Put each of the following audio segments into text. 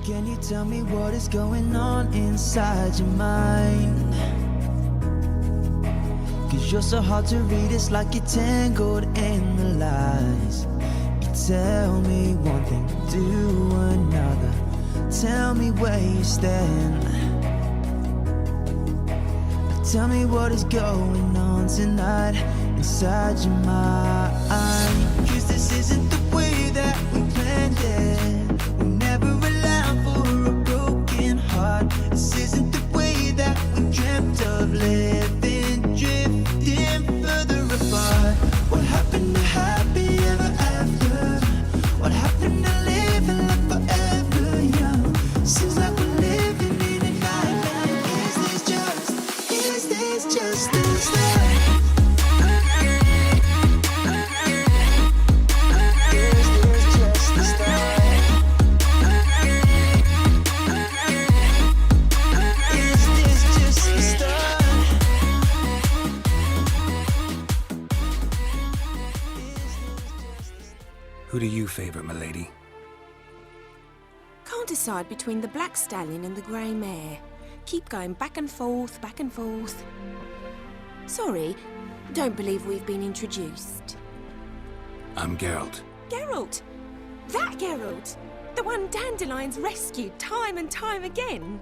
Can you tell me what is going on inside your mind? Cause you're so hard to read, it's like you're tangled in the lies. You tell me one thing, do another. Tell me where you stand. Tell me what is going on tonight inside your mind. Cause this isn't the way that we planned it. We never allowed for a broken heart. This isn't the way that we dreamt of living, drifting further apart. What happened to happy ever after? What happened to living like forever young? Seems like we're living in a nightmare. Is this just a start? Who do you favor, milady? Can't decide between the black stallion and the grey mare. Keep going back and forth, back and forth. Sorry, don't believe we've been introduced. I'm Geralt. Geralt! That Geralt! The one Dandelion's rescued time and time again.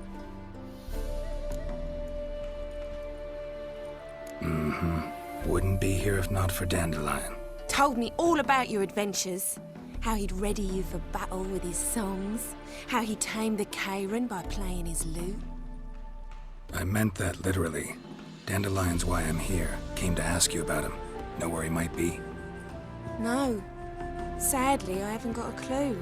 Wouldn't be here if not for Dandelion. Told me all about your adventures. How he'd ready you for battle with his songs. How he tamed the Kayran by playing his lute. I meant that literally. Dandelion's why I'm here. Came to ask you about him. Know where he might be? No. Sadly, I haven't got a clue.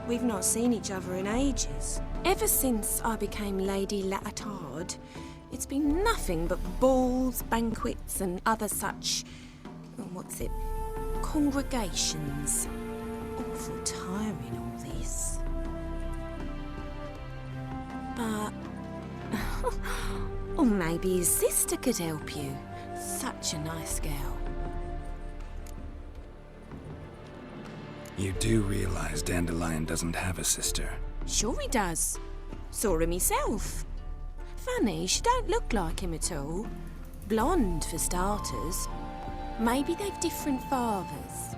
We've not seen each other in ages. Ever since I became Lady Latard, it's been nothing but balls, banquets, and other such... congregations. Awful tiring, all this. But... or maybe his sister could help you. Such a nice girl. You do realize Dandelion doesn't have a sister. Sure he does. Saw him myself. Funny, she don't look like him at all. Blonde, for starters. Maybe they've different fathers.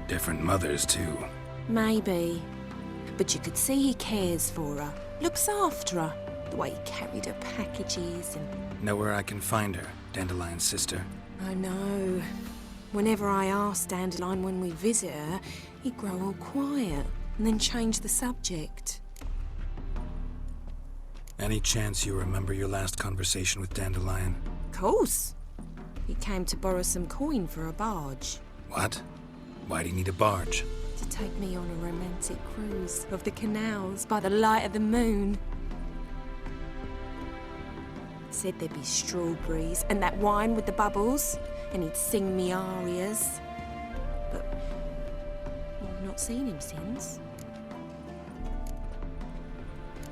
Different mothers, too. Maybe. But you could see he cares for her. Looks after her. The way he carried her packages and... Know where I can find her, Dandelion's sister? I know. Whenever I asked Dandelion when we visit her, he'd grow all quiet and then change the subject. Any chance you remember your last conversation with Dandelion? Course. He came to borrow some coin for a barge. What? Why do you need a barge? To take me on a romantic cruise of the canals by the light of the moon. Said there'd be strawberries and that wine with the bubbles, and he'd sing me arias. But I've not seen him since.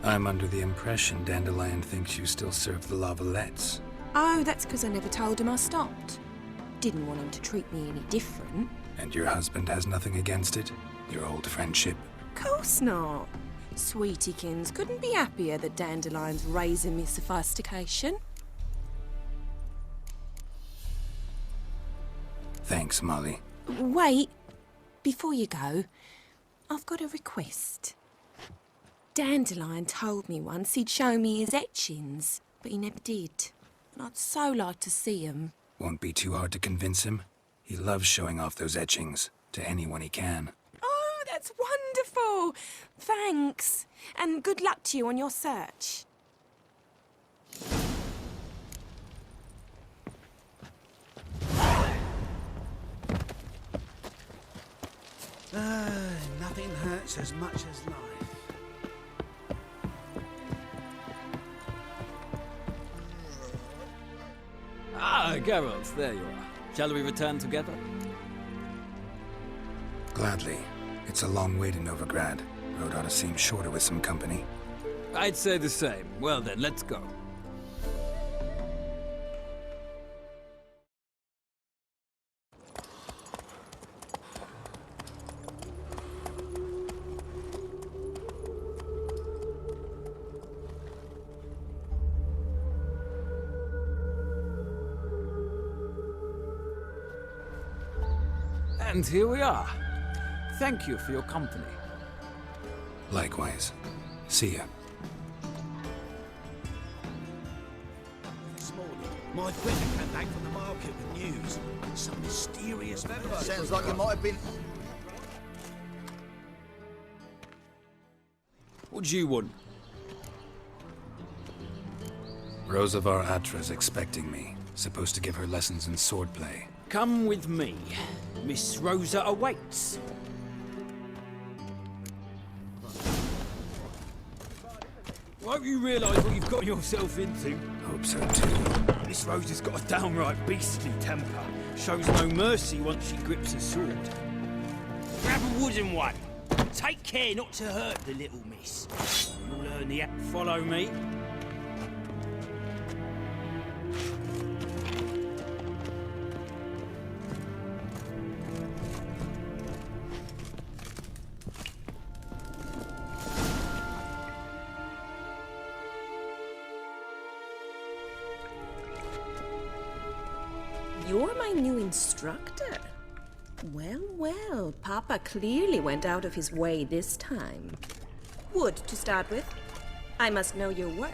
I'm under the impression Dandelion thinks you still serve the Lavalettes. Oh, that's because I never told him I stopped. Didn't want him to treat me any different. And your husband has nothing against it? Your old friendship? Course not. Sweetiekins couldn't be happier that Dandelion's raising me sophistication. Thanks, Molly. Wait, before you go, I've got a request. Dandelion told me once he'd show me his etchings, but he never did. And I'd so like to see them. Won't be too hard to convince him. He loves showing off those etchings to anyone he can. Oh, that's wonderful! Thanks. And good luck to you on your search. Nothing hurts as much as life. Ah, Geralt, there you are. Shall we return together? Gladly. It's a long way to Novigrad. Road ought to seem shorter with some company. I'd say the same. Well then, let's go. And here we are. Thank you for your company. Likewise. See ya. This morning, my friend came back from the market with news. Some mysterious member. Sounds like it might have been. What do you want? Rosavar Atra's expecting me. Supposed to give her lessons in swordplay. Come with me. Miss Rosa awaits. Won't you realise what you've got yourself into? Hope so too. Miss Rosa's got a downright beastly temper. Shows no mercy once she grips a sword. Grab a wooden one. Take care not to hurt the little miss. You'll learn the act. Follow me. You're my new instructor. Well, well, Papa clearly went out of his way this time. Wood, to start with. I must know your worth.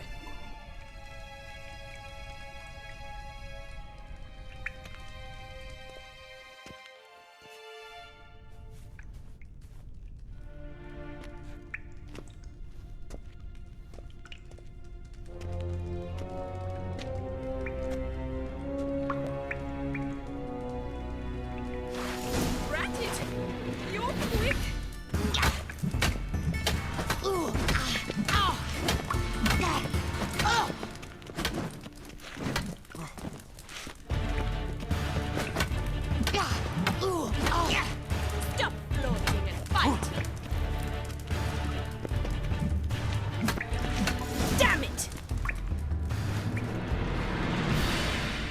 Stop floating and fight! Damn it!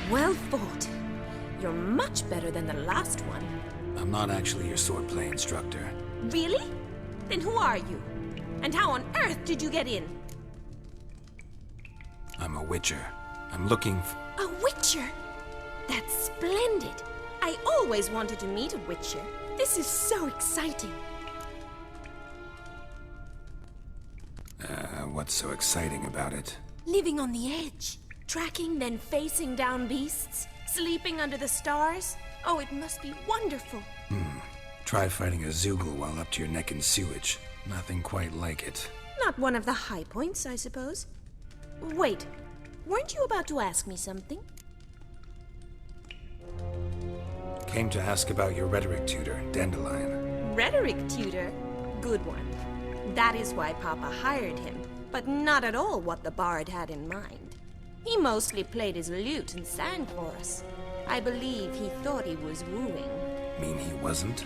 Well fought. You're much better than the last one. I'm not actually your swordplay instructor. Really? Then who are you? And how on earth did you get in? I'm a witcher. I'm looking A witcher? That's splendid. I always wanted to meet a witcher. This is so exciting. what's so exciting about it? Living on the edge. Tracking, then facing down beasts. Sleeping under the stars. Oh, it must be wonderful. Try fighting a Zoogle while up to your neck in sewage. Nothing quite like it. Not one of the high points, I suppose. Wait, weren't you about to ask me something? Came to ask about your rhetoric tutor, Dandelion. Rhetoric tutor? Good one. That is why Papa hired him, but not at all what the bard had in mind. He mostly played his lute and sang for us. I believe he thought he was wooing. Mean he wasn't?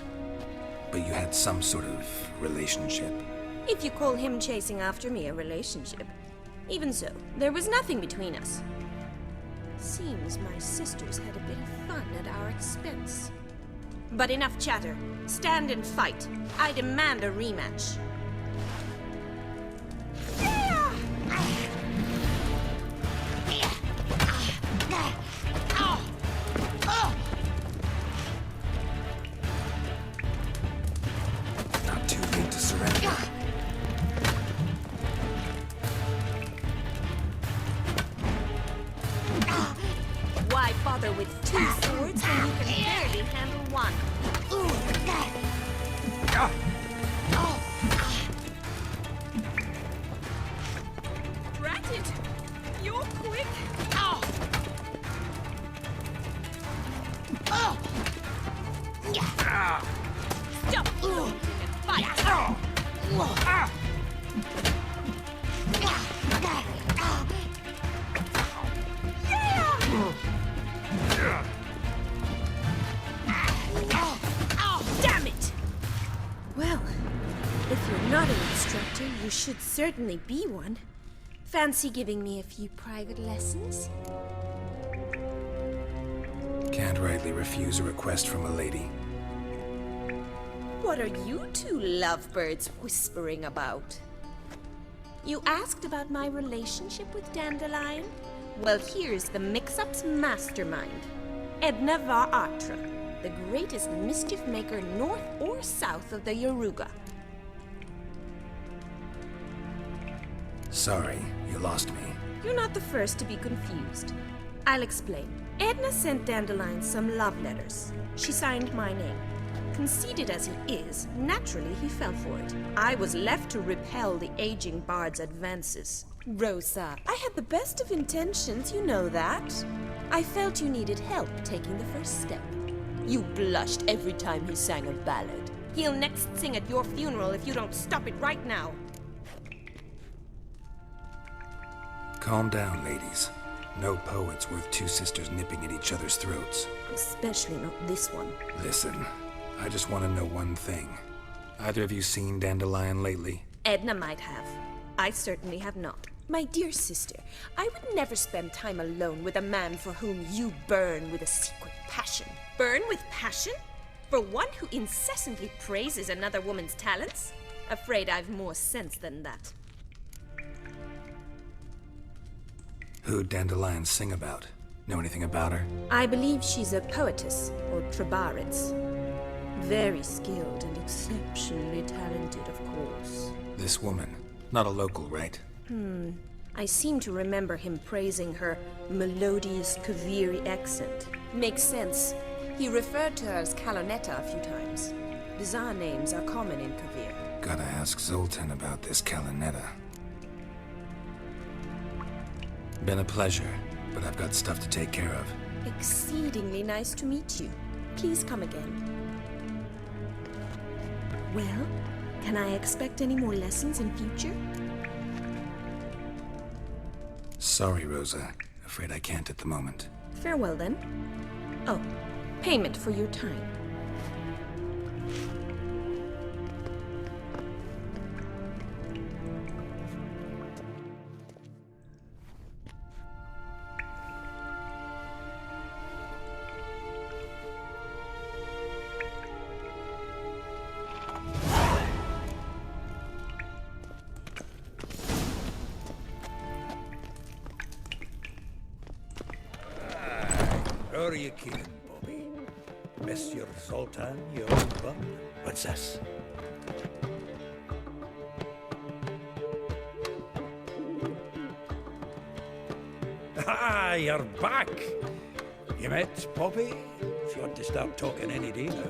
But you had some sort of relationship. If you call him chasing after me a relationship. Even so, there was nothing between us. Seems my sisters had a bit of fun at our expense. But enough chatter. Stand and fight. I demand a rematch. Not too late to surrender. Why bother with two swords when you can barely handle one? Ratted! You're quick! Stop floating and fight! Damn it! Well, if you're not an instructor, you should certainly be one. Fancy giving me a few private lessons? Can't rightly refuse a request from a lady. What are you two lovebirds whispering about? You asked about my relationship with Dandelion? Well, here's the mix-up's mastermind. Edna var Atra, the greatest mischief maker north or south of the Yaruga. Sorry, you lost me. You're not the first to be confused. I'll explain. Edna sent Dandelion some love letters. She signed my name. Conceited as he is, naturally he fell for it. I was left to repel the aging bard's advances. Rosa, I had the best of intentions, you know that. I felt you needed help taking the first step. You blushed every time he sang a ballad. He'll next sing at your funeral if you don't stop it right now. Calm down, ladies. No poet's worth two sisters nipping at each other's throats. Especially not this one. Listen, I just want to know one thing. Either of you seen Dandelion lately? Edna might have. I certainly have not. My dear sister, I would never spend time alone with a man for whom you burn with a secret passion. Burn with passion? For one who incessantly praises another woman's talents? Afraid I've more sense than that. Who'd Dandelion sing about? Know anything about her? I believe she's a poetess, or Trebarits. Very skilled and exceptionally talented, of course. This woman. Not a local, right? I seem to remember him praising her melodious Kaviri accent. Makes sense. He referred to her as Kalonetta a few times. Bizarre names are common in Kavir. Gotta ask Zoltan about this Kalonetta. Been a pleasure, but I've got stuff to take care of. Exceedingly nice to meet you. Please come again. Well, can I expect any more lessons in future? Sorry, Rosa. Afraid I can't at the moment. Farewell then. Oh, payment for your time. How are you keeping, Bobby? Monsieur Zoltan, your old bum? What's this? Ah, you're back! You met Poppy? She ought to start talking any day now.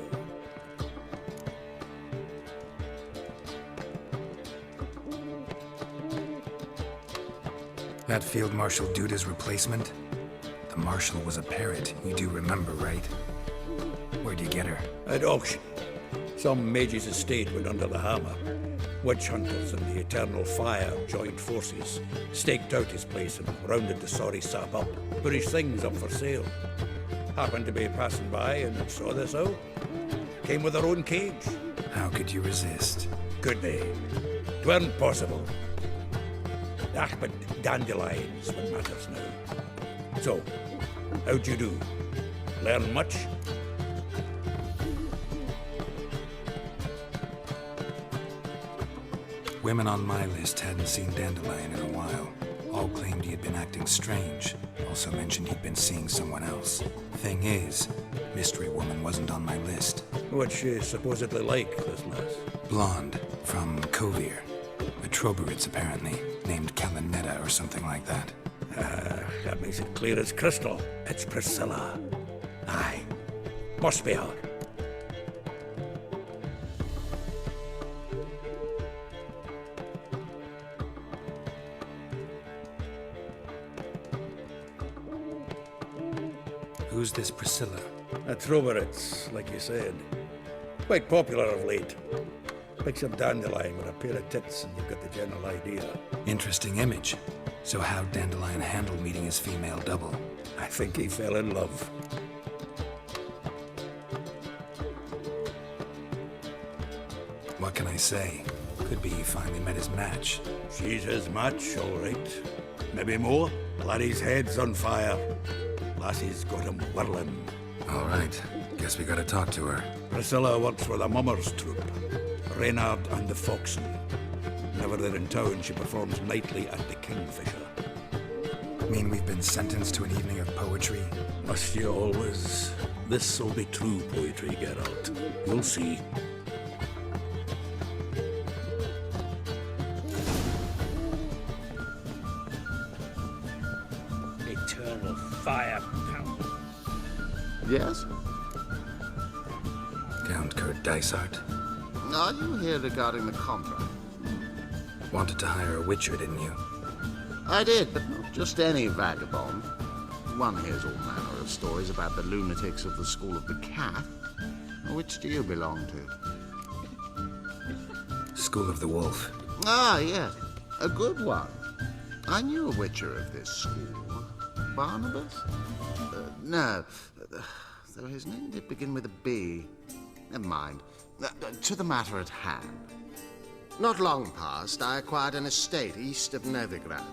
That Field Marshal Duda's replacement? The Marshal was a parrot, you do remember, right? Where'd you get her? At auction. Some mage's estate went under the hammer. Witch hunters and the Eternal Fire joined forces, staked out his place and rounded the sorry sap up, put his things up for sale. Happened to be passing by and saw this out. Came with her own cage. How could you resist? Could they? 'Tweren't possible. Ah, but dandelions what matters now. So, how'd you do? Learn much? Women on my list hadn't seen Dandelion in a while. All claimed he had been acting strange. Also mentioned he'd been seeing someone else. Thing is, Mystery Woman wasn't on my list. What's she supposedly like, this lass? Blonde, from Kovir. A Troberits, apparently. Named Kalonetta or something like that. That makes it clear as crystal. It's Priscilla. Aye. Must be her. Who's this Priscilla? A Troberits, like you said. Quite popular of late. Picture Dandelion with a pair of tits and you've got the general idea. Interesting image. So how'd Dandelion handle meeting his female double? I think he fell in love. What can I say? Could be he finally met his match. She's his match, all right. Maybe more. Laddie's head's on fire. Lassie's got him whirling. All right. Guess we gotta talk to her. Priscilla works for the Mummers troupe. Reynard and the Foxen. Whenever they're in town, she performs nightly at the Kingfisher. Mean we've been sentenced to an evening of poetry? Must you always? This'll be true poetry, Geralt. You'll see. Eternal fire power. Yes? Count Kurt Dysart. Are you here regarding the contract? Wanted to hire a witcher, didn't you? I did, but not just any vagabond. One hears all manner of stories about the lunatics of the School of the Cat. Which do you belong to? School of the Wolf. Ah, yes. A good one. I knew a witcher of this school. Barnabas? No. Though his name did begin with a B. Never mind. To the matter at hand. Not long past, I acquired an estate east of Novigrad.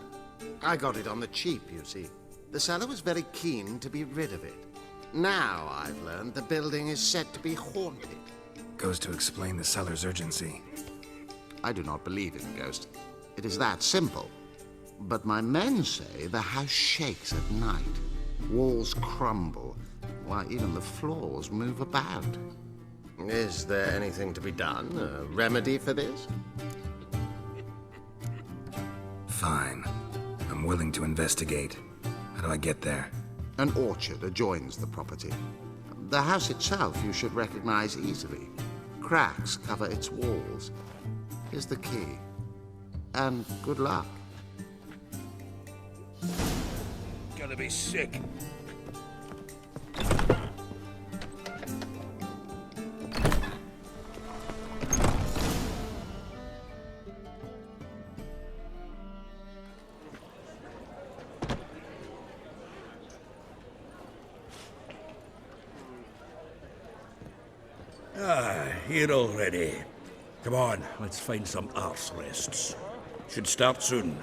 I got it on the cheap, you see. The seller was very keen to be rid of it. Now, I've learned the building is said to be haunted. Goes to explain the seller's urgency. I do not believe in ghosts. It is that simple. But my men say the house shakes at night. Walls crumble. Why, even the floors move about. Is there anything to be done? A remedy for this? Fine. I'm willing to investigate. How do I get there? An orchard adjoins the property. The house itself you should recognize easily. Cracks cover its walls. Here's the key. And good luck. Gonna be sick. Here already. Come on, let's find some arse rests. Should start soon.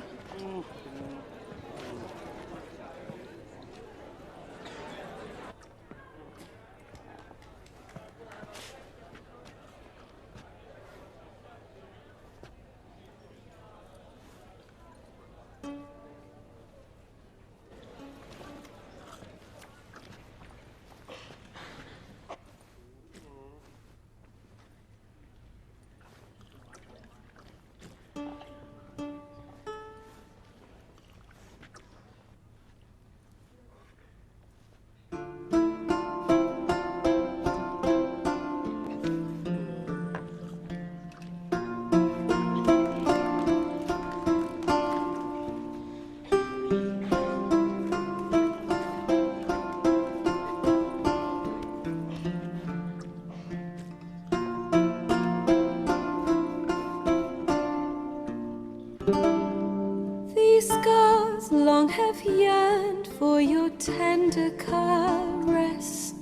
These scars long have yearned for your tender caress,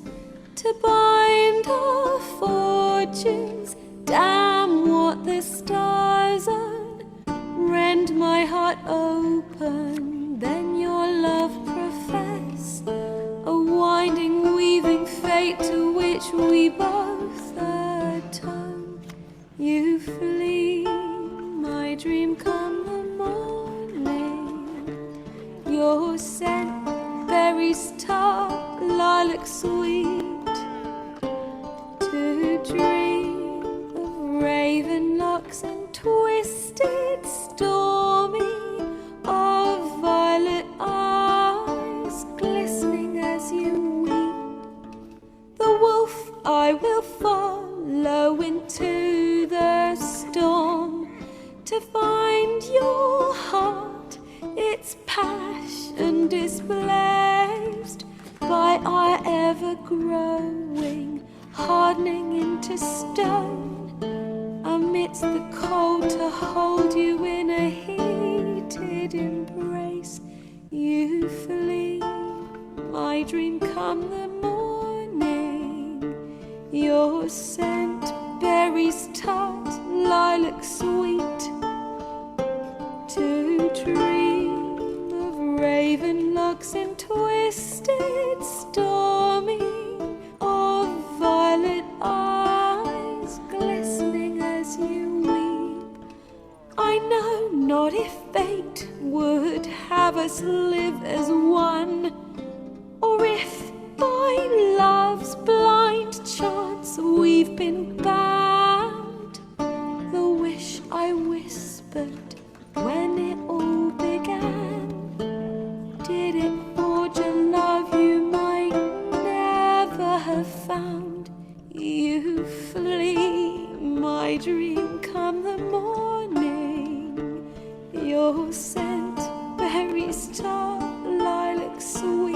to bind our fortunes. Damn what the stars own. Rend my heart open, then your love profess. A winding, weaving fate to which we both atone. You flee, my dream come the morning. Your scent, berries tart, lilac sweet. To dream of raven locks and twisted, stormy, of violet eyes glistening as you weep. The wolf I will follow into the storm, to find your heart, its passion displaced by our ever-growing, hardening into stone. Amidst the cold, to hold you in a heated embrace. You flee, my dream come the morning. Your scent, berries tart, lilac sweet. To dream of raven locks and twisted, stormy, of violet eyes glistening as you weep. I know not if fate would have us live as one, or if by love's been bound. The wish I whispered when it all began. Did it forge a love you might never have found? You flee, my dream, come the morning. Your scent, berry star, lilac sweet.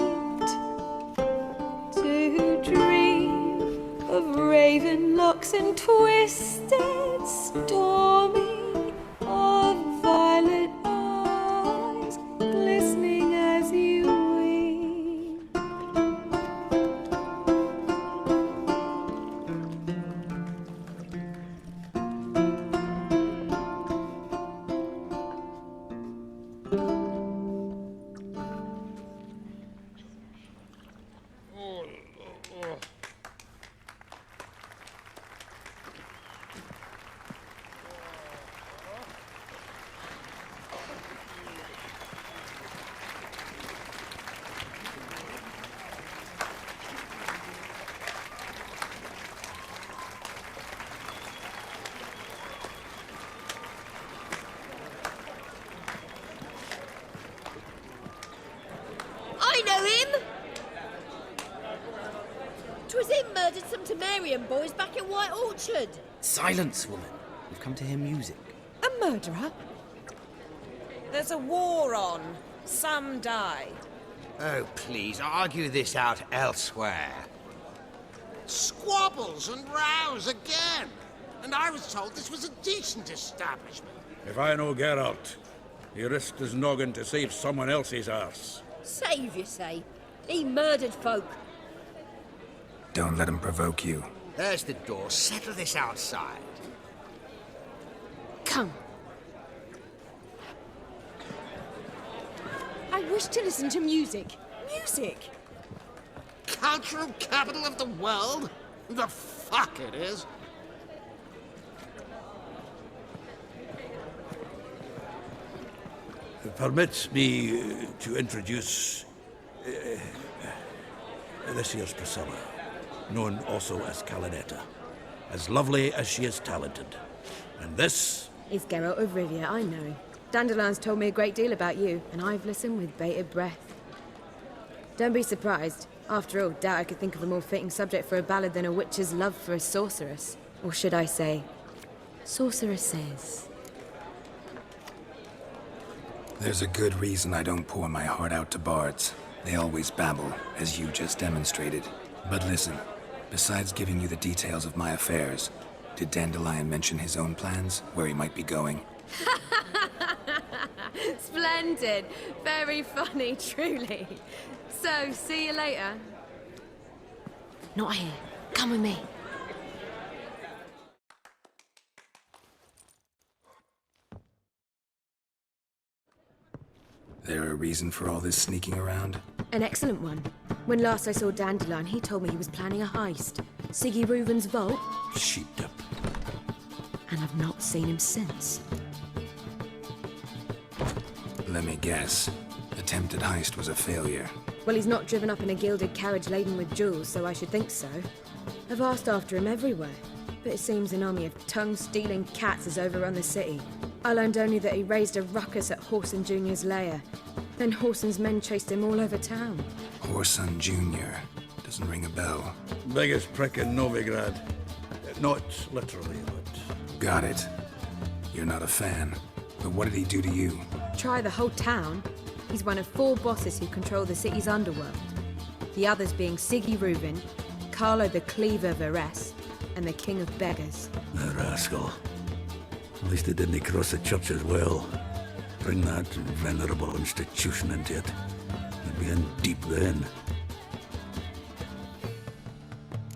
To dream of raven locks and twisted, stormy, of violet eyes, glistening as you weep. I know him! 'Twas him murdered some Temerian boys back in White Orchard. Silence, woman. We've come to hear music. A murderer? There's a war on. Some die. Oh, please, argue this out elsewhere. Squabbles and rows again. And I was told this was a decent establishment. If I know Geralt, he risked his noggin to save someone else's arse. Save, you say? He murdered folk. Don't let him provoke you. There's the door. Settle this outside. Come. I wish to listen to music. Music. Cultural capital of the world? The fuck it is. Permit me to introduce this here's Priscilla, known also as Calinetta, as lovely as she is talented. And this It's Geralt of Rivia, I know. Dandelion's told me a great deal about you, and I've listened with bated breath. Don't be surprised. After all, doubt I could think of a more fitting subject for a ballad than a witch's love for a sorceress. Or should I say, sorceresses. There's a good reason I don't pour my heart out to bards. They always babble, as you just demonstrated. But listen, besides giving you the details of my affairs, did Dandelion mention his own plans, where he might be going? Splendid. Very funny, truly. So, see you later. Not here. Come with me. There a reason for all this sneaking around? An excellent one. When last I saw Dandelion, he told me he was planning a heist. Siggy Reuven's vault, sheepdip. and I've not seen him since. Let me guess. Attempted heist was a failure. Well, he's not driven up in a gilded carriage laden with jewels, so I should think so. I've asked after him everywhere, but it seems an army of tongue-stealing cats has overrun the city. I learned only that he raised a ruckus at Whoreson Jr.'s lair. Then Whoreson's men chased him all over town. Whoreson Jr. Doesn't ring a bell. Biggest prick in Novigrad. Not literally, but... Got it. You're not a fan. But what did he do to you? Try the whole town. He's one of 4 bosses who control the city's underworld. The others being Siggy Reuven, Carlo the Cleaver Varese, and the King of Beggars. The rascal. At least he didn't cross the church as well. Bring that venerable institution into it. They'd be in deep then.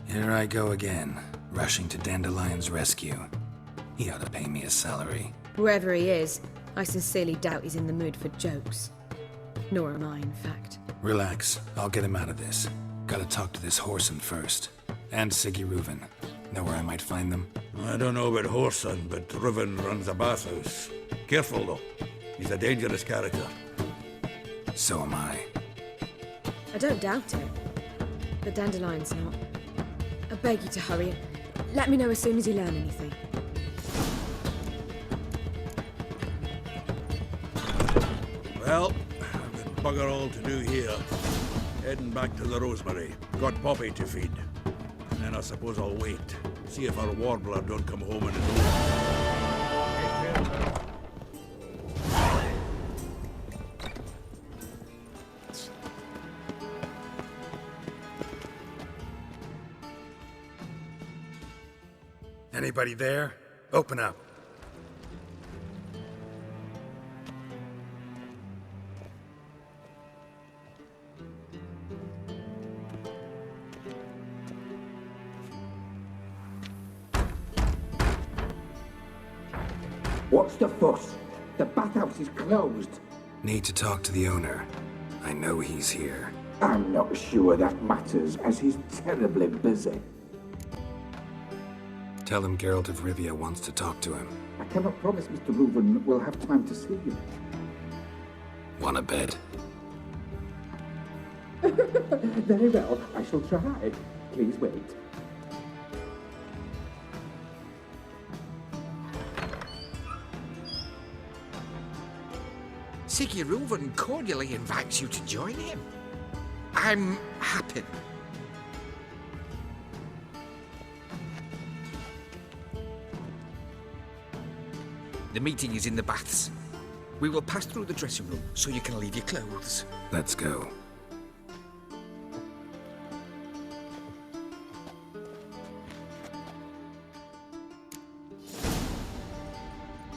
Here I go again, rushing to Dandelion's rescue. He ought to pay me a salary. Wherever he is, I sincerely doubt he's in the mood for jokes. Nor am I, in fact. Relax, I'll get him out of this. Gotta talk to this Whoreson first. And Siggy Reuven. Know where I might find them? I don't know about Whoreson, but Reuven runs a bathhouse. Careful, though. He's a dangerous character. So am I. I don't doubt it. But Dandelion's not. I beg you to hurry. Let me know as soon as you learn anything. Well, I've got bugger all to do here. Heading back to the Rosemary. Got Poppy to feed. And then I suppose I'll wait. See if our warbler don't come home in his own. Anybody there? Open up. What's the fuss? The bathhouse is closed. Need to talk to the owner. I know he's here. I'm not sure that matters, as he's terribly busy. Tell him Geralt of Rivia wants to talk to him. I cannot promise Mr. Reuven will have time to see you. Want a bed? Very well, I shall try. Please wait. Siggy Reuven cordially invites you to join him. I'm happy. The meeting is in the baths. We will pass through the dressing room so you can leave your clothes. Let's go.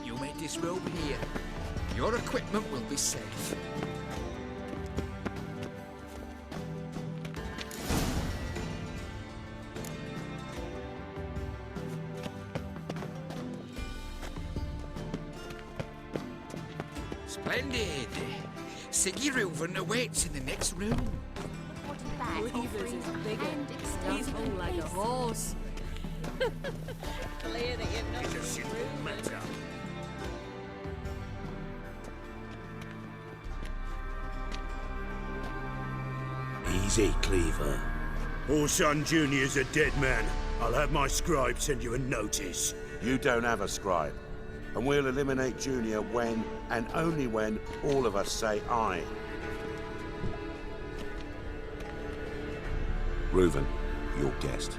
You may disrobe here. Your equipment will be safe. Splendid. Siggy Reuven awaits in the next room. Weaver's is bigger. He's all like a horse. Clear that you're not It's a simple matter. Easy, Cleaver. Orson Jr.'s a dead man. I'll have my scribe send you a notice. You don't have a scribe. And we'll eliminate Junior when, and only when, all of us say aye. Reuven, your guest.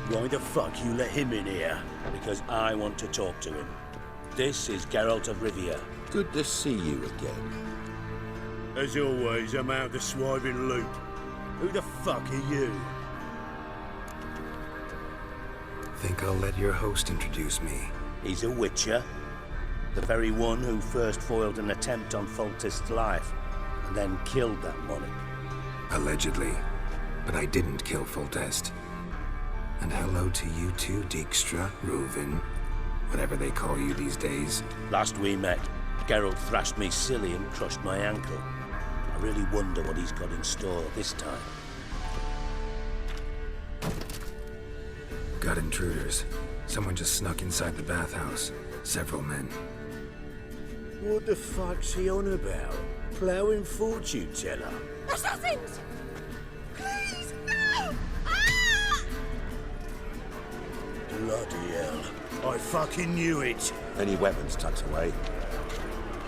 Why the fuck you let him in here? Because I want to talk to him. This is Geralt of Rivia. Good to see you again. As always, I'm out the swiving loop. Who the fuck are you? Think I'll let your host introduce me. He's a witcher. The very one who first foiled an attempt on Foltest's life, and then killed that monarch. Allegedly. But I didn't kill Foltest. And hello to you too, Dijkstra, Reuven, whatever they call you these days. Last we met, Geralt thrashed me silly and crushed my ankle. I really wonder what he's got in store this time. Got intruders. Someone just snuck inside the bathhouse. Several men. What the fuck's he on about? Ploughing fortune teller? Assassins! Please, no! Ah! Bloody hell. I fucking knew it. Any weapons tucked away?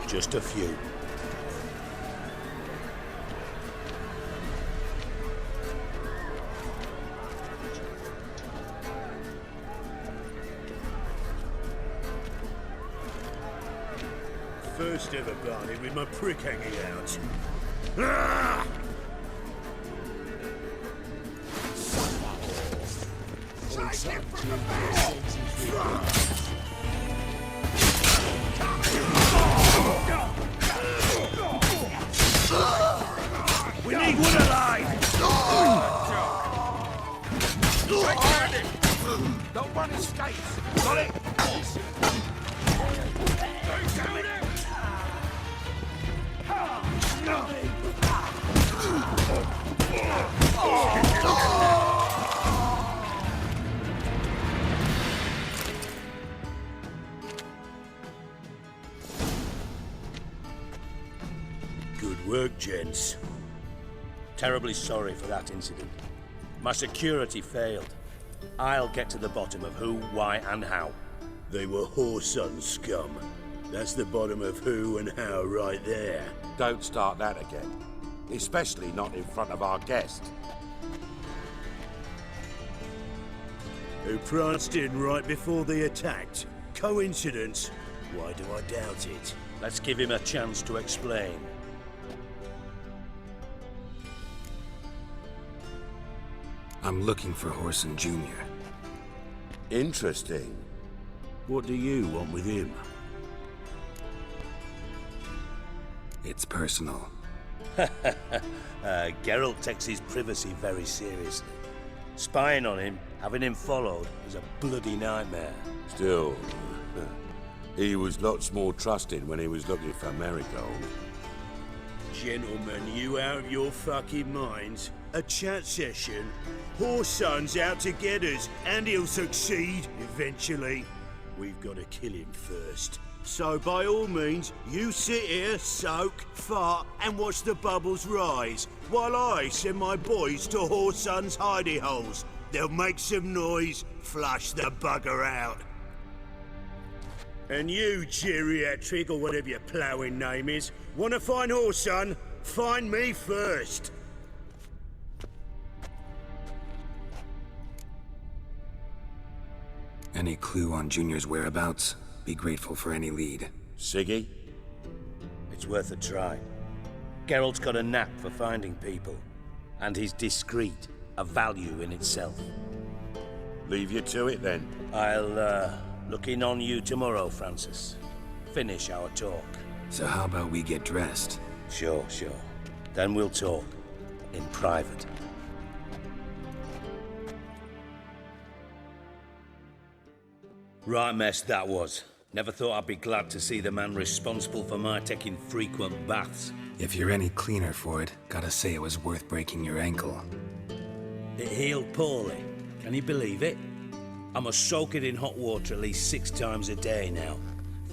Just a few. First ever party with my prick hanging out. Ah! We need one alive! Don't one escapes. Got it? Good work, work, gents. Terribly sorry for that incident. My security failed. I'll get to the bottom of who, why, and how. They were Whoreson scum. That's the bottom of who and how right there. Don't start that again. Especially not in front of our guest. Who pranced in right before they attacked. Coincidence? Why do I doubt it? Let's give him a chance to explain. I'm looking for Whoreson Jr. Interesting. What do you want with him? It's personal. Geralt takes his privacy very seriously. Spying on him, having him followed, is a bloody nightmare. Still, he was lots more trusting when he was looking for Marigold. Gentlemen, you out of your fucking minds? A chat session? Whoreson's out to get us, and he'll succeed eventually. We've got to kill him first. So by all means, you sit here, soak, fart, and watch the bubbles rise, while I send my boys to Whoreson's hidey holes. They'll make some noise, flush the bugger out. And you, geriatric, or whatever your ploughing name is, want to find Whoreson? Find me first. Any clue on Junior's whereabouts? Be grateful for any lead. Siggy? It's worth a try. Geralt's got a knack for finding people. And he's discreet, a value in itself. Leave you to it then. I'll, look in on you tomorrow, Francis. Finish our talk. So how about we get dressed? Sure. Then we'll talk. In private. Right mess that was. Never thought I'd be glad to see the man responsible for my taking frequent baths. If you're any cleaner for it, gotta say it was worth breaking your ankle. It healed poorly. Can you believe it? I must soak it in hot water at least 6 times a day now.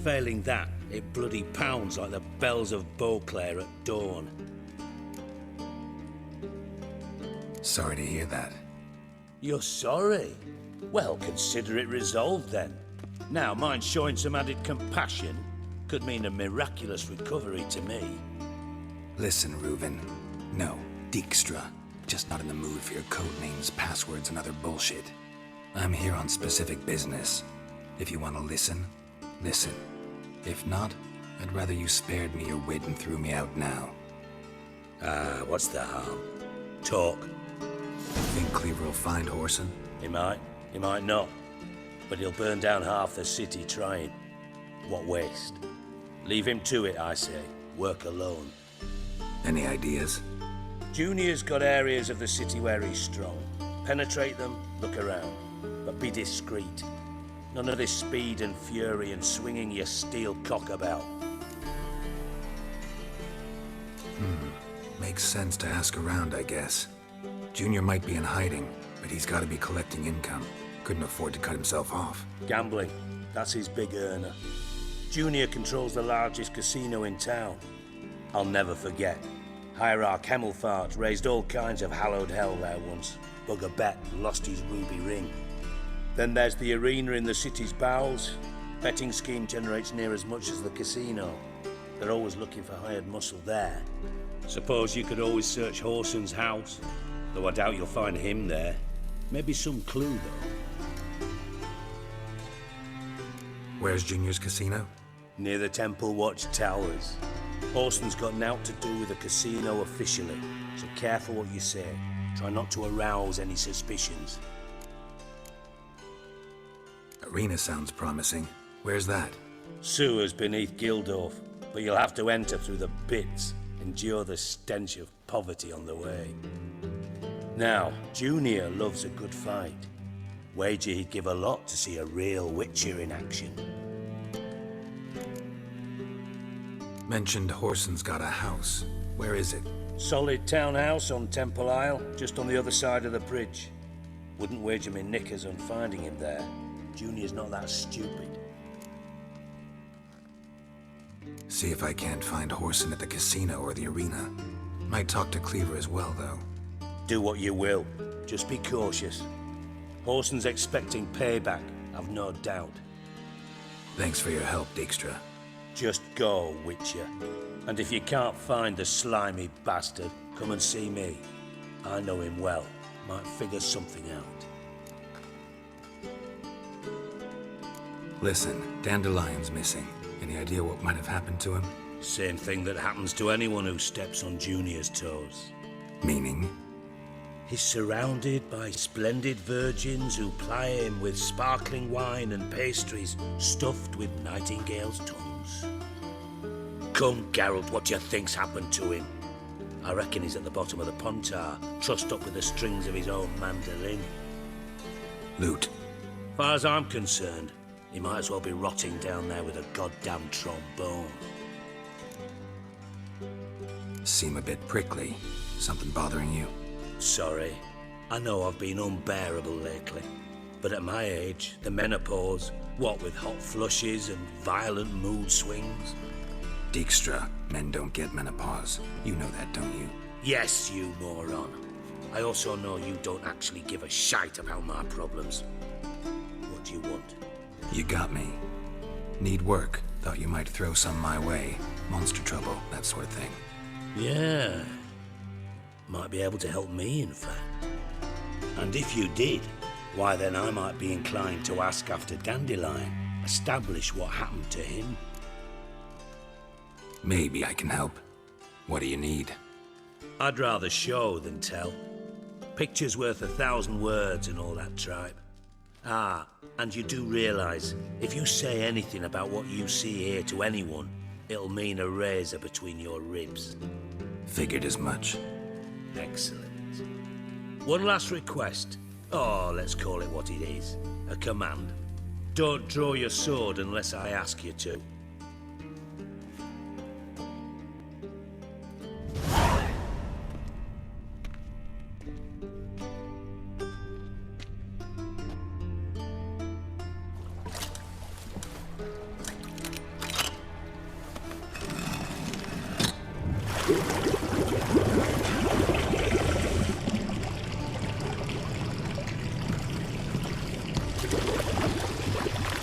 Failing that, it bloody pounds like the bells of Beauclair at dawn. Sorry to hear that. You're sorry? Well, consider it resolved then. Now, mind showing some added compassion could mean a miraculous recovery to me. Listen, Reuven. No, Dijkstra. Just not in the mood for your code names, passwords, and other bullshit. I'm here on specific business. If you want to listen, listen. If not, I'd rather you spared me your wit and threw me out now. What's the harm? Talk. Think Cleaver will find Whoreson? He might not. But he'll burn down half the city trying. What waste? Leave him to it, I say. Work alone. Any ideas? Junior's got areas of the city where he's strong. Penetrate them, look around. But be discreet. None of this speed and fury and swinging your steel cock about. Makes sense to ask around, I guess. Junior might be in hiding, but he's gotta be collecting income. Couldn't afford to cut himself off. Gambling. That's his big earner. Junior controls the largest casino in town. I'll never forget. Hierarch Hemmelfart raised all kinds of hallowed hell there once. Bugger bet lost his ruby ring. Then there's the arena in the city's bowels. Betting scheme generates near as much as the casino. They're always looking for hired muscle there. Suppose you could always search Whoreson's house. Though I doubt you'll find him there. Maybe some clue, though. Where's Junior's casino? Near the Temple Watch Towers. Whoreson's got nought to do with the casino officially, so careful what you say. Try not to arouse any suspicions. Arena sounds promising. Where's that? Sewers beneath Gildorf, but you'll have to enter through the pits, endure the stench of poverty on the way. Now, Junior loves a good fight. Wager he'd give a lot to see a real Witcher in action. Mentioned Whoreson's got a house. Where is it? Solid townhouse on Temple Isle, just on the other side of the bridge. Wouldn't wager me knickers on finding him there. Junior's not that stupid. See if I can't find Horson at the casino or the arena. Might talk to Cleaver as well, though. Do what you will. Just be cautious. Horson's expecting payback, I've no doubt. Thanks for your help, Dijkstra. Just go, Witcher. And if you can't find the slimy bastard, come and see me. I know him well. Might figure something out. Listen, Dandelion's missing. Any idea what might have happened to him? Same thing that happens to anyone who steps on Junior's toes. Meaning? He's surrounded by splendid virgins who ply him with sparkling wine and pastries stuffed with nightingales' tongues. Come, Geralt, what do you think's happened to him? I reckon he's at the bottom of the Pontar, trussed up with the strings of his own mandolin. Loot. Far as I'm concerned, he might as well be rotting down there with a goddamn trombone. Seem a bit prickly. Something bothering you? Sorry. I know I've been unbearable lately. But at my age, the menopause, what with hot flushes and violent mood swings. Dijkstra, men don't get menopause. You know that, don't you? Yes, you moron. I also know you don't actually give a shite about my problems. What do you want? You got me. Need work. Thought you might throw some my way. Monster trouble, that sort of thing. Yeah. Might be able to help me, in fact. And if you did, why then I might be inclined to ask after Dandelion. Establish what happened to him. Maybe I can help. What do you need? I'd rather show than tell. Picture's worth 1,000 words and all that tripe. Ah, and you do realise, if you say anything about what you see here to anyone, it'll mean a razor between your ribs. Figured as much. Excellent. One last request. Oh, let's call it what it is. A command. Don't draw your sword unless I ask you to.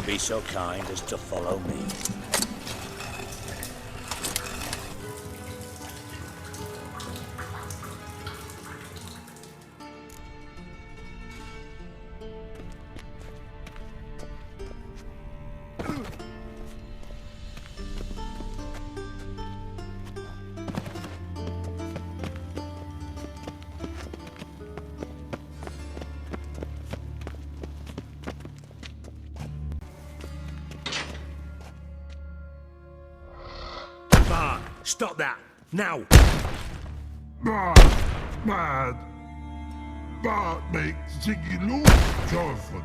Be so kind as to follow me. Stop that! Now! Mad! That makes Ziggy look Jonathan.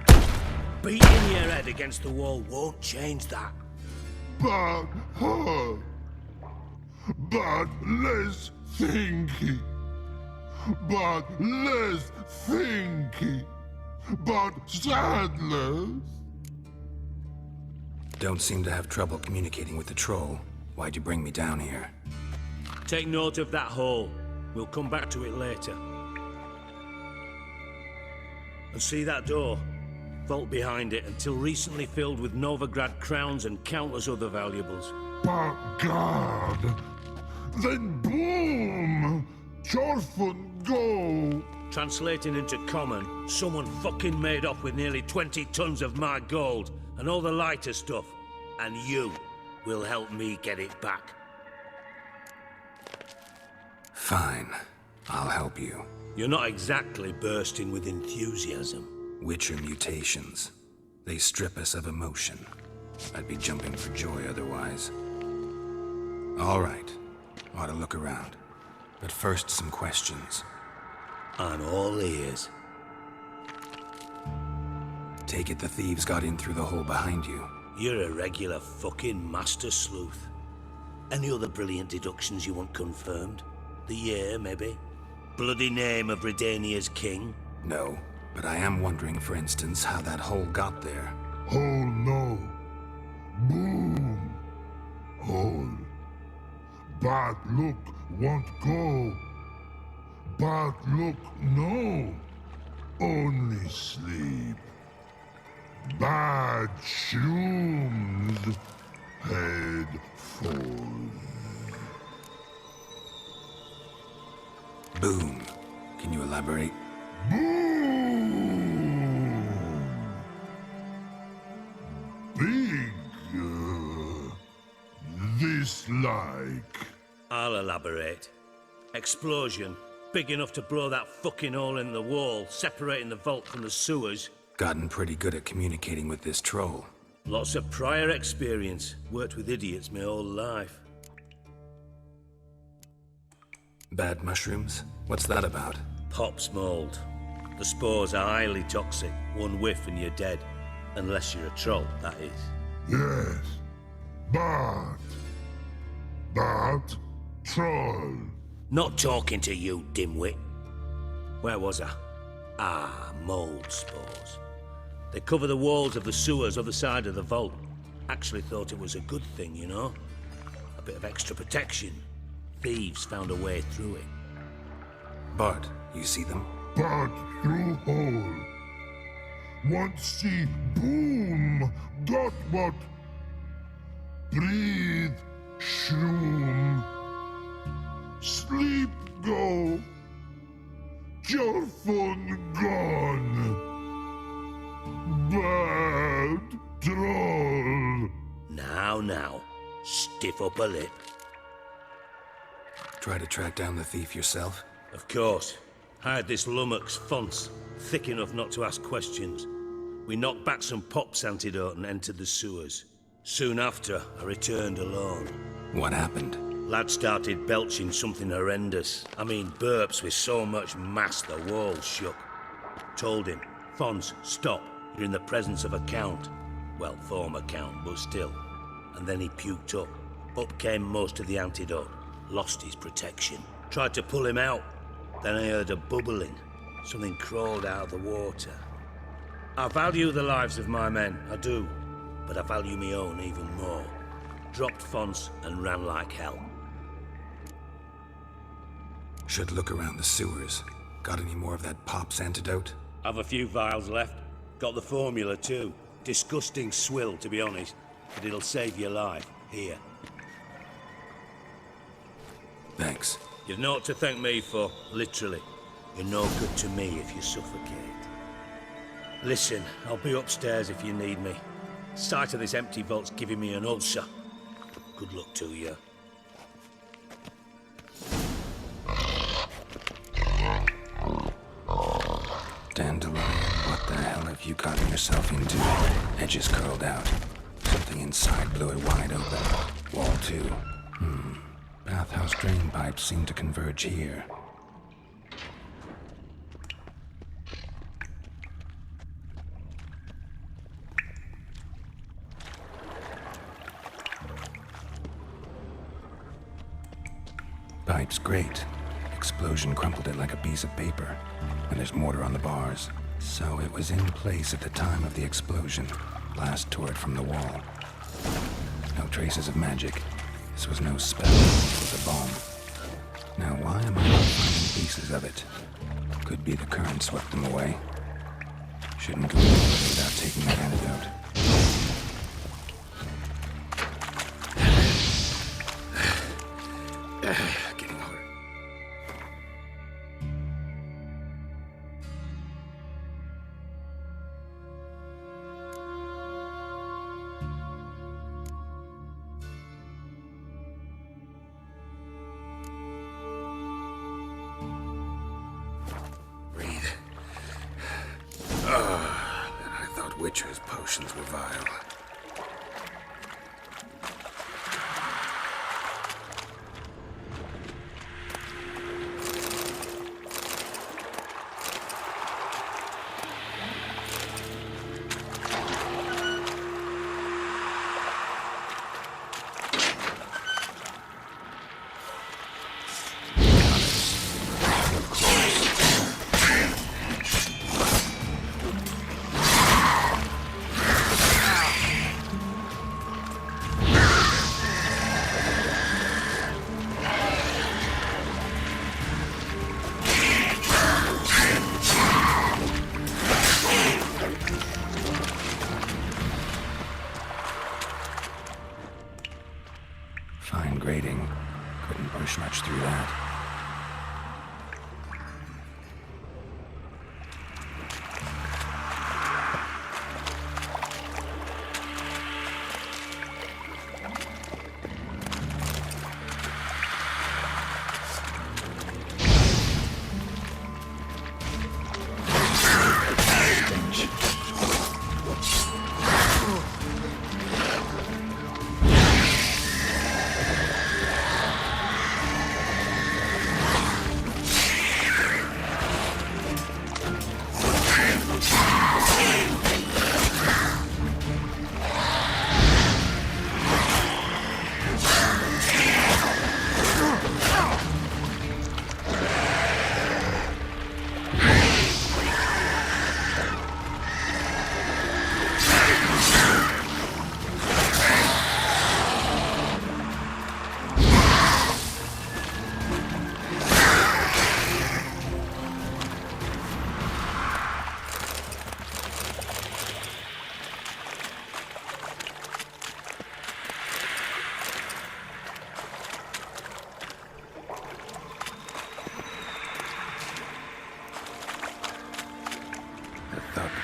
Beating your head against the wall won't change that. But her. But less thinky. But less thinky. But sadless. Don't seem to have trouble communicating with the troll. Why'd you bring me down here? Take note of that hole. We'll come back to it later. And see that door? Vault behind it, until recently filled with Novigrad crowns and countless other valuables. But God! Then boom! Chorfun go! Translating into common, someone fucking made off with nearly 20 tons of my gold, and all the lighter stuff. And you will help me get it back. Fine. I'll help you. You're not exactly bursting with enthusiasm. Witcher mutations. They strip us of emotion. I'd be jumping for joy otherwise. All right. Ought to look around. But first, some questions. I'm all ears. Take it the thieves got in through the hole behind you. You're a regular fucking master sleuth. Any other brilliant deductions you want confirmed? The year, maybe? Bloody name of Redania's king? No, but I am wondering, for instance, how that hole got there. Oh no. Boom. Hole. Bad luck won't go. Bad luck no. Only sleep. Bad shrooms head falls. Boom. Can you elaborate? Boom! Big. This like. I'll elaborate. Explosion. Big enough to blow that fucking hole in the wall, separating the vault from the sewers. Gotten pretty good at communicating with this troll. Lots of prior experience. Worked with idiots my whole life. Bad mushrooms? What's that about? Pops mold. The spores are highly toxic. One whiff and you're dead. Unless you're a troll, that is. Yes. Bad. Bad troll. Not talking to you, dimwit. Where was I? Ah, mold spores. They cover the walls of the sewers other side of the vault. Actually thought it was a good thing, you know? A bit of extra protection. Thieves found a way through it. Bart, you see them? Bad through hole. Want see boom. Got what? Breathe. Shroom. Sleep go. Your phone gone. Bad troll. Now. Stiff up a lip. Try to track down the thief yourself? Of course. Hired this lummox, Fons, thick enough not to ask questions. We knocked back some Pop's antidote and entered the sewers. Soon after, I returned alone. What happened? Lad started belching something horrendous. I mean, burps with so much mass the walls shook. Told him, Fons, stop. You're in the presence of a count. Well, former count, but still. And then he puked up. Up came most of the antidote. Lost his protection. Tried to pull him out. Then I heard a bubbling. Something crawled out of the water. I value the lives of my men, I do. But I value my own even more. Dropped Fons and ran like hell. Should look around the sewers. Got any more of that Pop's antidote? Have a few vials left. Got the formula too. Disgusting swill, to be honest. But it'll save your life. Here. Thanks. You've naught to thank me for, literally. You're no good to me if you suffocate. Listen, I'll be upstairs if you need me. Sight of this empty vault's giving me an ulcer. Good luck to you. Dandelion, what the hell have you gotten yourself into? Edges curled out. Something inside blew it wide open. Wall too. Bathhouse drain pipes seem to converge here. Pipe's great. Explosion crumpled it like a piece of paper. And there's mortar on the bars. So it was in place at the time of the explosion. Blast tore it from the wall. No traces of magic. This was no spell, it was a bomb. Now why am I not finding pieces of it? Could be the current swept them away. Shouldn't go without taking that antidote. Getting hard. Witcher's potions were vile. grating. Couldn't push much through that.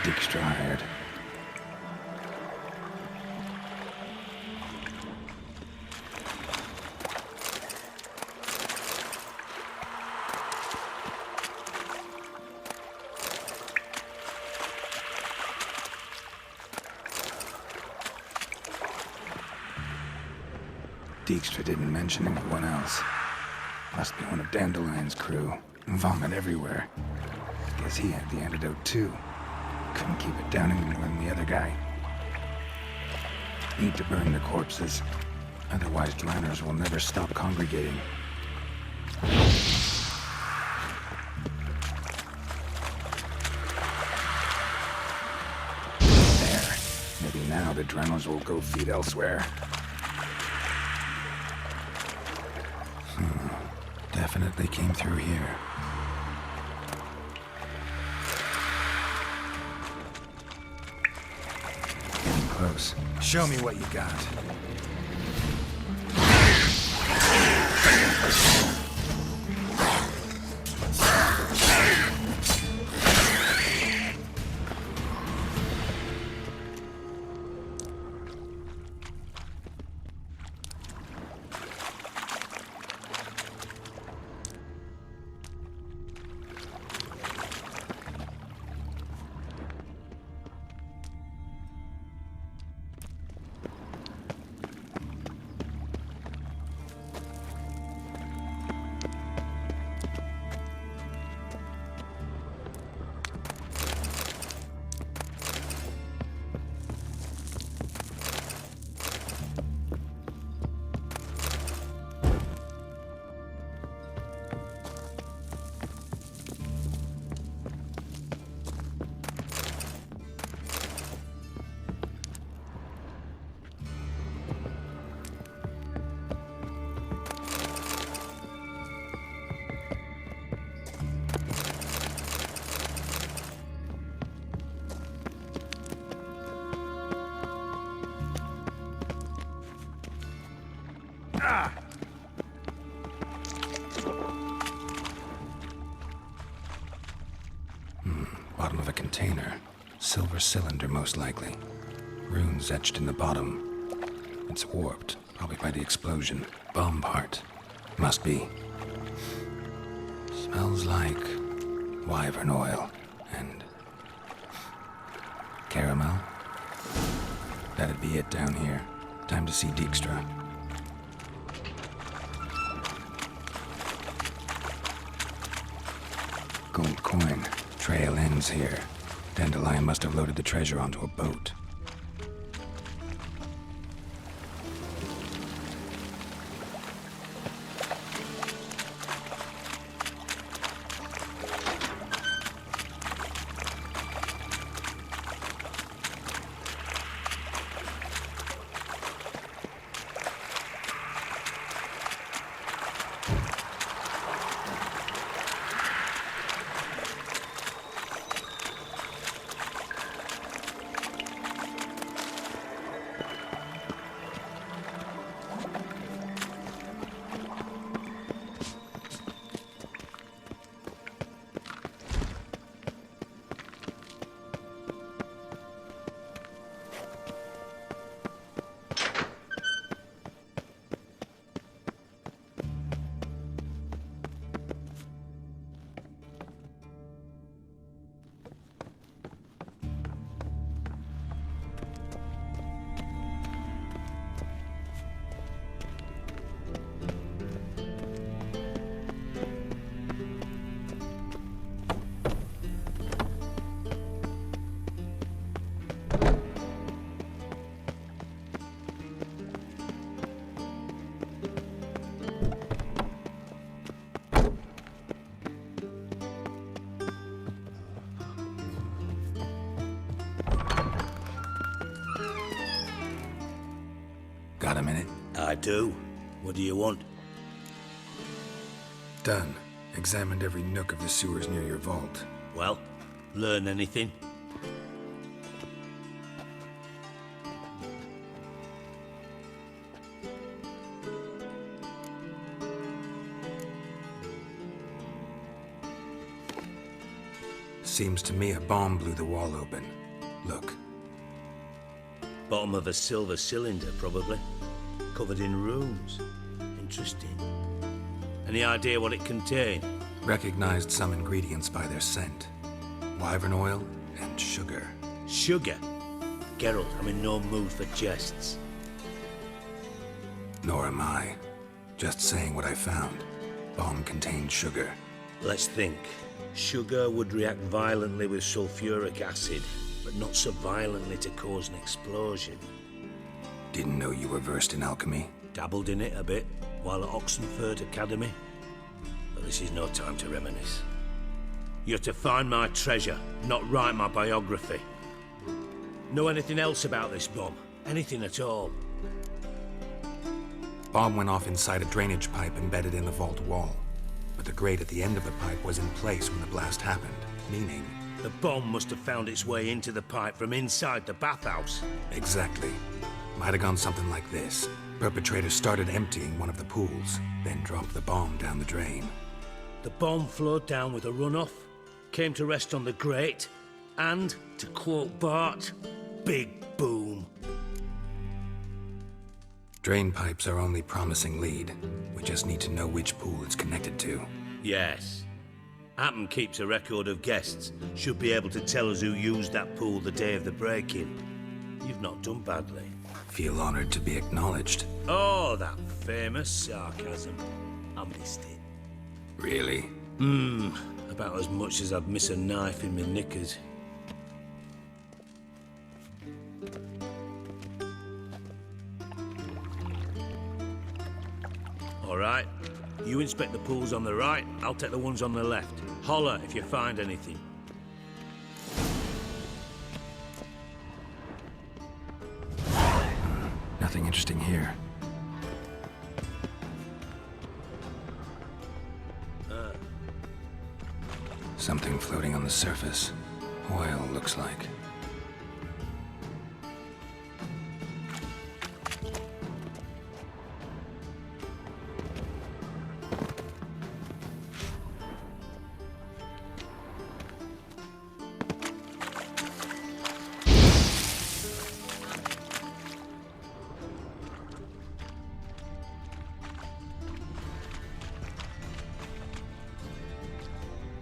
Dijkstra hired. Dijkstra didn't mention anyone else. Must be one of Dandelion's crew. Vomit everywhere. Guess he had the antidote too. Couldn't keep it down any more than the other guy. Need to burn the corpses. Otherwise, drowners will never stop congregating. There. Maybe now the drowners will go feed elsewhere. Definitely came through here. Close. Show me what you got. Bottom of a container. Silver cylinder, most likely. Runes etched in the bottom. It's warped, probably by the explosion. Bomb part. Must be. Smells like wyvern oil and caramel. That'd be it down here. Time to see Dijkstra. Gold coin. Trail ends here. Dandelion must have loaded the treasure onto a boat. Got a minute? I do. What do you want? Done. Examined every nook of the sewers near your vault. Well, learn anything? Seems to me a bomb blew the wall open. Look. Bottom of a silver cylinder, probably. Covered in runes. Interesting. Any idea what it contained? Recognized some ingredients by their scent. Wyvern oil and sugar. Sugar? Geralt, I'm in no mood for jests. Nor am I. Just saying what I found. Bomb contained sugar. Let's think. Sugar would react violently with sulfuric acid, but not so violently to cause an explosion. Didn't know you were versed in alchemy. Dabbled in it a bit while at Oxenford Academy. But this is no time to reminisce. You're to find my treasure, not write my biography. Know anything else about this bomb? Anything at all? Bomb went off inside a drainage pipe embedded in the vault wall. But the grate at the end of the pipe was in place when the blast happened, meaning... The bomb must have found its way into the pipe from inside the bathhouse. Exactly. Might have gone something like this. Perpetrator started emptying one of the pools, then dropped the bomb down the drain. The bomb flowed down with a runoff, came to rest on the grate, and, to quote Bart, big boom. Drain pipes are only promising lead. We just need to know which pool it's connected to. Yes. Happen keeps a record of guests. Should be able to tell us who used that pool the day of the break-in. You've not done badly. Feel honored to be acknowledged. Oh, that famous sarcasm. I missed it. Really? About as much as I'd miss a knife in my knickers. All right. You inspect the pools on the right, I'll take the ones on the left. Holler if you find anything. Nothing interesting here. Something floating on the surface. Oil, looks like.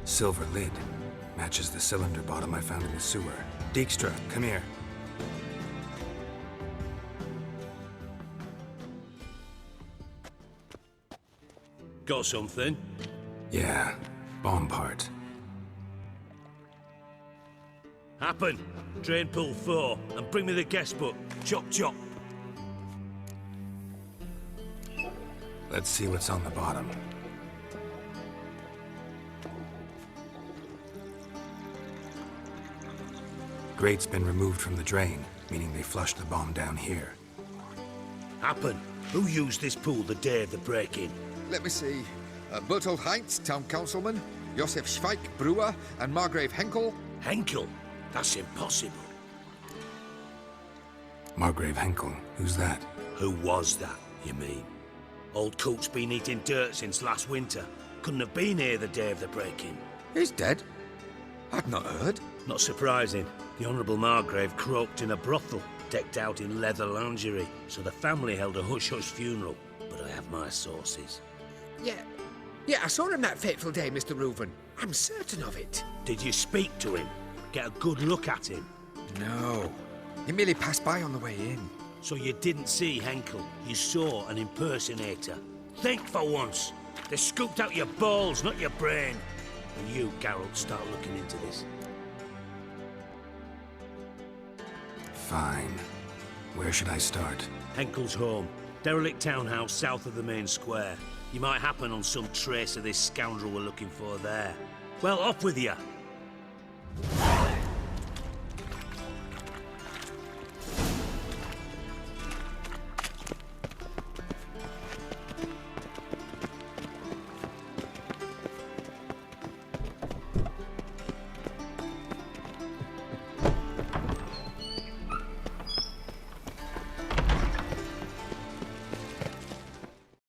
Silver lid. Matches the cylinder bottom I found in the sewer. Dijkstra, come here. Got something? Yeah, bomb part. Happen. Drain pool 4, and bring me the guest book. Chop chop. Let's see what's on the bottom. Grate's been removed from the drain, meaning they flushed the bomb down here. Happen. Who used this pool the day of the break-in? Let me see. Bertold Heinz, town councilman, Josef Schweik, brewer, and Margrave Henkel. Henkel? That's impossible. Margrave Henkel? Who's that? Who was that, you mean? Old Coot's been eating dirt since last winter. Couldn't have been here the day of the break-in. He's dead? I'd not heard. Not surprising. The Honourable Margrave croaked in a brothel, decked out in leather lingerie, so the family held a hush-hush funeral. But I have my sources. Yeah, I saw him that fateful day, Mr. Reuven. I'm certain of it. Did you speak to him? Get a good look at him? No. He merely passed by on the way in. So you didn't see Henkel. You saw an impersonator. Think for once. They scooped out your balls, not your brain. And you, Geralt, start looking into this. Fine. Where should I start? Henkel's home. Derelict townhouse south of the main square. You might happen on some trace of this scoundrel we're looking for there. Well, off with you.